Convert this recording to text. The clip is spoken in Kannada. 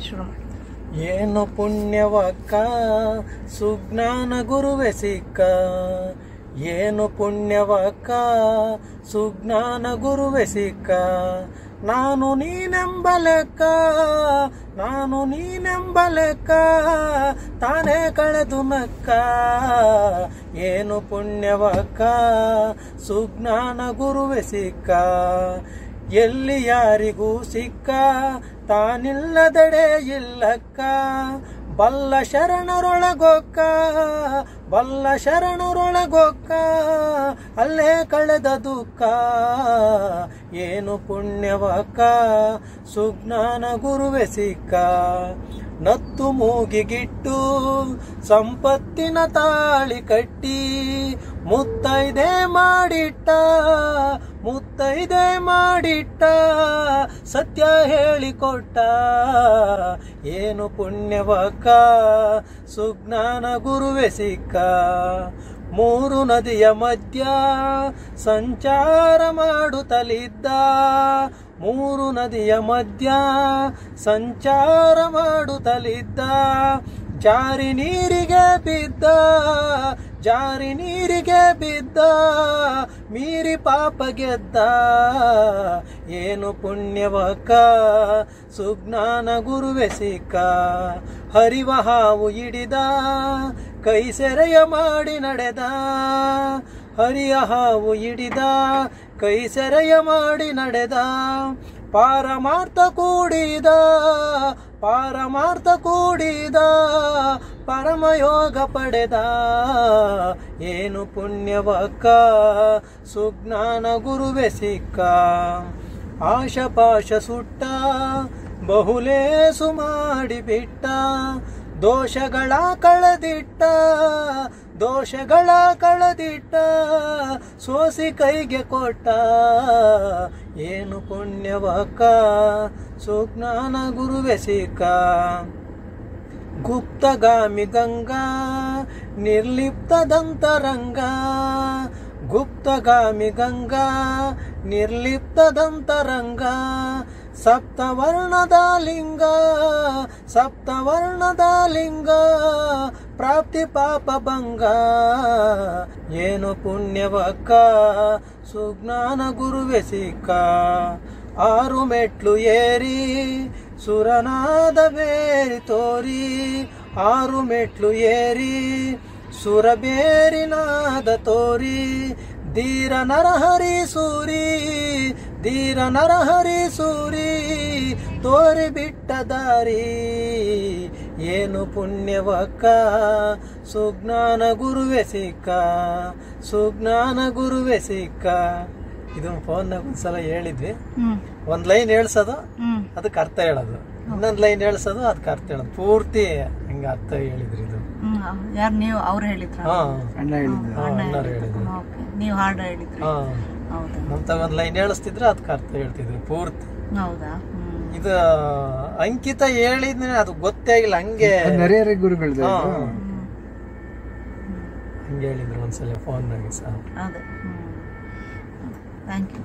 ಶುರು ಮಾಡಿ. ಏನು ಪುಣ್ಯವಕ್ಕ ಸುಜ್ಞಾನ ಗುರುವೆ ಸಿಕ್ಕ, ಏನು ಪುಣ್ಯವಕ್ಕ ಸುಜ್ಞಾನ ಗುರುವೆ ಸಿಕ್ಕ. ನಾನು ನೀನೆಂಬ ಲೆಕ್ಕ, ನಾನು ನೀನೆಂಬ ಲೆಕ್ಕ, ತಾನೇ ಕಳೆದು ನಕ್ಕ. ಏನು ಪುಣ್ಯವಕ್ಕ ಸುಜ್ಞಾನ ಗುರುವೆ ಸಿಕ್ಕ. ಎಲ್ಲಿ ಯಾರಿಗೂ ಸಿಕ್ಕ ತಾನಿಲ್ಲದೆಡೆ ಇಲ್ಲಕ್ಕ. ಬಲ್ಲ ಶರಣರೊಳಗೊಕ್ಕ, ಬಲ್ಲ ಶರಣರೊಳಗೊಕ್ಕ, ಅಲ್ಲೇ ಕಳೆದ ದುಃಖ. ಏನು ಪುಣ್ಯವಕ್ಕ ಸುಜ್ಞಾನ ಗುರುವೆ ಸಿಕ್ಕ. ನತ್ತು ಮೂಗಿಗಿಟ್ಟು ಸಂಪತ್ತಿನ ತಾಳಿ ಕಟ್ಟಿ, ಮುತ್ತೈದೆ ಮಾಡಿಟ್ಟ, ಮುತ್ತೈದೆ ಮಾಡಿಟ್ಟ, ಸತ್ಯ ಹೇಳಿಕೊಟ್ಟ. ಏನು ಪುಣ್ಯವಕ್ಕ ಸುಜ್ಞಾನ ಗುರುವೆ ಸಿಕ್ಕ. ಮೂರು ನದಿಯ ಮಧ್ಯ ಸಂಚಾರ ಮಾಡುತ್ತಲಿದ್ದ, ಮೂರು ನದಿಯ ಮಧ್ಯ ಸಂಚಾರ ಮಾಡುತ್ತಲಿದ್ದ. ಜಾರಿ ನೀರಿಗೆ ಬಿದ್ದ, ಜಾರಿ ನೀರಿಗೆ ಬಿದ್ದ, ಮೀರಿ ಪಾಪ ಗೆದ್ದ. ಏನು ಪುಣ್ಯವಕ್ಕ ಸುಜ್ಞಾನ ಗುರುವೆ ಸಿಕ್ಕ. ಹರಿವ ಹಾವು ಹಿಡಿದ ಕೈ ಸೆರೆಯ ಮಾಡಿ ನಡೆದ, ಹರಿಯ ಹಾವು ಹಿಡಿದ ಕೈ ಸೆರೆಯ ಮಾಡಿ ನಡೆದ. ಪಾರಮಾರ್ಥ ಕೂಡಿದ, ಪಾರಮಾರ್ಥ ಕೂಡಿದ, ಪರಮಯೋಗ ಪಡೆದ. ಏನು ಪುಣ್ಯವಕ್ಕ ಸುಜ್ಞಾನ ಗುರುವೆ ಸಿಕ್ಕ. ಆಶಪಾಶ ಸುಟ್ಟ ಬಹುಲೇಸು ಮಾಡಿಬಿಟ್ಟ, ದೋಷಗಳ ಕಳೆದಿಟ್ಟ, ದೋಷಗಳ ಕಳೆದಿಟ್ಟ, ಸೋಸಿ ಕೈಗೆ ಕೊಟ್ಟ. ಏನು ಪುಣ್ಯವಕ್ಕ ಸುಜ್ಞಾನ ಗುರುವೆ ಸಿಕ್ಕ. ಗುಪ್ತಗಾಮಿ ಗಂಗಾ ನಿರ್ಲಿಪ್ತದಂತರಂಗ, ಗುಪ್ತಗಾಮಿ ಗಂಗಾ ನಿರ್ಲಿಪ್ತದಂತರಂಗ. ಸಪ್ತವರ್ಣದ ಲಿಂಗ, ಸಪ್ತವರ್ಣದ ಲಿಂಗ, ಪ್ರಾಪ್ತಿ ಪಾಪ ಭಂಗ. ಏನು ಪುಣ್ಯವಕ್ಕ ಸುಜ್ಞಾನ ಗುರುವೆ ಸಿಕ್ಕ. ಆರು ಮೆಟ್ಲು ಏರಿ ಸುರನಾದ ಬೇರಿ ತೋರಿ, ಆರು ಮೆಟ್ಲು ಏರಿ ಸುರಬೇರಿನಾದ ತೋರಿ. ಧೀರ ನರಹರಿ ಸೂರಿ, ಧೀರ ನರಹರಿ ಸೂರಿ, ತೋರಿ ಬಿಟ್ಟ ದಾರಿ. ಏನು ಪುಣ್ಯವಕ್ಕ ಸುಜ್ಞಾನ ಗುರುವೆ ಸಿಕ್ಕ, ಸುಜ್ಞಾನ ಗುರುವೆ ಸಿಕ್ಕ. ಇದು ಫೋನ್ನಾಗ ಒಂದ್ಸಲ ಹೇಳಿದ್ವಿ. ಒಂದ್ ಲೈನ್ ಹೇಳ್ಸೋದು ಅದಕ್ಕೆ ಅರ್ಥ ಹೇಳೋದು, ಇನ್ನೊಂದ್ ಲೈನ್ ಹೇಳ್ಸೋದು ಅದಕ್ಕೆ ಅರ್ಥ ಹೇಳೋದು. ಪೂರ್ತಿ ಹಿಂಗ ಅರ್ಥ ಹೇಳಿದ್ರಿ ಇದು. ಯಾರು ನೀವು? ಅವ್ರು ಹೇಳಿದ್ರ? ಅಣ್ಣರು ಹೇಳಿದ್ರು. ನೀವು ಹಾಡು ಹೇಳಿದ್ರಿ? ನಮ್ತಾಗ ಒಂದ್ ಲೈನ್ ಹೇಳಿಸ್ತಿದ್ರೆ ಅದಕ್ಕೆ ಅರ್ಥ ಹೇಳ್ತಿದ್ರು ಪೂರ್ತಿ. ಹೌದಾ? ಇದು ಅಂಕಿತ ಹೇಳಿದ್ರೆ ಅದು ಗೊತ್ತೇ ಆಗಿಲ್ಲ, ಹಂಗೆ ಗುರುಗಳು ಹಂಗೆ ಹೇಳಿದ್ರು ಒಂದ್ಸಲ ಫೋನ್ನಾಗ ಸಹ. ಅದೇ. Thank you.